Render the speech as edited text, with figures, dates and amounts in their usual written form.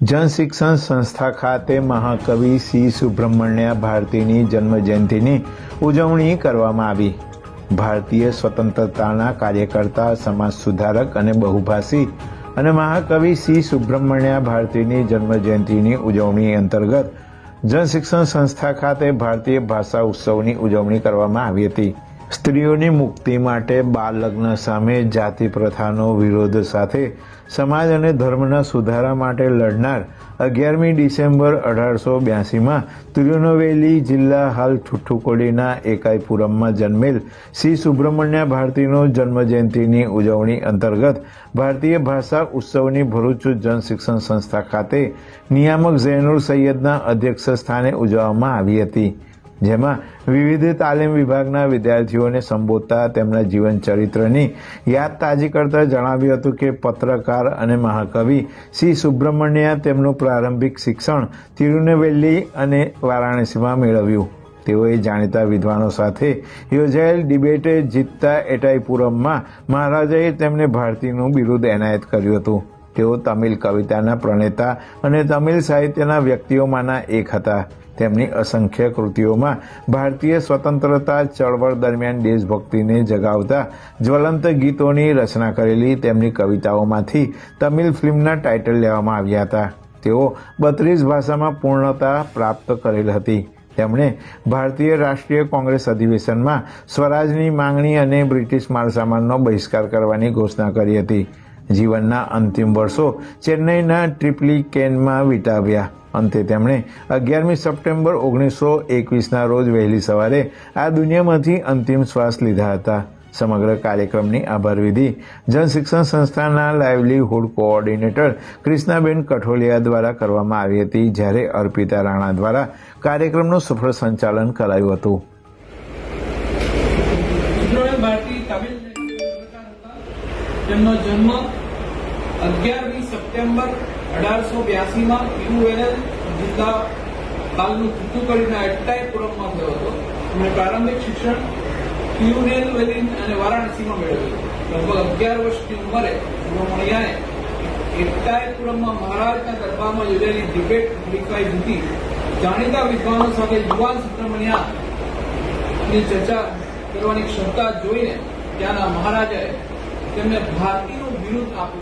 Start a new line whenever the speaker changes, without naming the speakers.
જન શિક્ષણ સંસ્થા ખાતે મહાકવિ શ્રી સુબ્રમણ્ય ભારતીની જન્મજયંતિની ઉજવણી કરવામાં આવી. ભારતીય સ્વતંત્રતાના કાર્યકર્તા, સમાજ સુધારક અને બહુભાષી અને મહાકવિ શ્રી સુબ્રમણ્ય ભારતીની જન્મજયંતિની ઉજવણી અંતર્ગત જન શિક્ષણ સંસ્થા ખાતે ભારતીય ભાષા ઉત્સવની ઉજવણી કરવામાં આવી હતી. સ્ત્રીઓની મુક્તિ માટે બાળ લગ્ન સામે જાતિ પ્રથાનો વિરોધ સાથે સમાજ અને ધર્મના સુધારા માટે લડનાર 11મી ડિસેમ્બર 1882માં તિરુનેલવેલી જિલ્લા હાલ થુથુકુડીના એકાઈપુરમમાં જન્મેલ શ્રી સુબ્રમણ્ય ભારતીનો જન્મજયંતિની ઉજવણી અંતર્ગત ભારતીય ભાષા ઉત્સવની ભરૂચ જન શિક્ષણ સંસ્થા ખાતે નિયામક ઝૈનુલ સૈયદના અધ્યક્ષ સ્થાને ઉજવવામાં આવી હતી. જેમાં વિવિધ તાલીમ વિભાગના વિદ્યાર્થીઓને સંબોધતા તેમના જીવન ચરિત્રની યાદ તાજી કરતા જણાવ્યું હતું કે પત્રકાર અને મહાકવિ શ્રી સુબ્રમણ્ય તેમનું પ્રારંભિક શિક્ષણ તિરુનેલવેલી અને વારાણસીમાં મેળવ્યું. તેઓએ જાણીતા વિદ્વાનો સાથે યોજાયેલ ડિબેટે જીતતા એટાઈપુરમમાં મહારાજાએ તેમને ભારતીનું બિરુદ એનાયત કર્યું હતું. તેઓ તમિલ કવિતાના પ્રણેતા અને તમિલ સાહિત્યના વ્યક્તિઓમાંના એક હતા. તેમની અસંખ્ય કૃતિઓમાં ભારતીય સ્વતંત્રતા ચળવળ દરમિયાન દેશભક્તિને જગાવતા જ્વલંત ગીતોની રચના કરેલી તેમની કવિતાઓમાંથી તમિલ ફિલ્મના ટાઇટલ લેવામાં આવ્યા હતા. તેઓ 32 ભાષામાં પૂર્ણતા પ્રાપ્ત કરેલ હતી. તેમણે ભારતીય રાષ્ટ્રીય કોંગ્રેસ અધિવેશનમાં સ્વરાજની માંગણી અને બ્રિટિશ માલસામાનનો બહિષ્કાર કરવાની ઘોષણા કરી હતી. જીવનના અંતિમ વર્ષો ચેન્નઈના ટ્રિપ્લિકેનમાં વિતાવ્યા. અંતે તેમણે 11મી સપ્ટેમ્બર 1921ના રોજ વહેલી સવારે આ દુનિયામાંથી અંતિમ શ્વાસ લીધા હતા. સમગ્ર કાર્યક્રમની આભાર વિધિ જન શિક્ષણ સંસ્થાના લાઇવલીહુડ કોઓર્ડિનેટર કૃષ્ણાબેન કઠોલિયા દ્વારા કરવામાં આવી હતી, જ્યારે અર્પિતા રાણા દ્વારા કાર્યક્રમનું સફળ સંચાલન કરાયું હતું.
તેમનો જન્મ 11મી સપ્ટેમ્બર 1882માં તિરુનેલવેલી જિલ્લા હાલનું થુથુકુડીના એટ્ટાઈપુરમમાં થયો હતો. તેમણે પ્રારંભિક શિક્ષણ તિરુનેલવેલી અને વારાણસીમાં મેળવ્યું. લગભગ 11 વર્ષની ઉંમરે સુબ્રમણ્યાએ એટ્ટાઈપુરમમાં મહારાજના દરબારમાં યોજાયેલી ડિબેટ ક્વોલિફાઈ જીતી જાણીતા વિદ્વાનો સાથે યુવાન સુબ્રમણ્યાની ચર્ચા કરવાની ક્ષમતા જોઈને ત્યાંના મહારાજાએ તેમને ભારતીનું બિરુદ આપ્યું.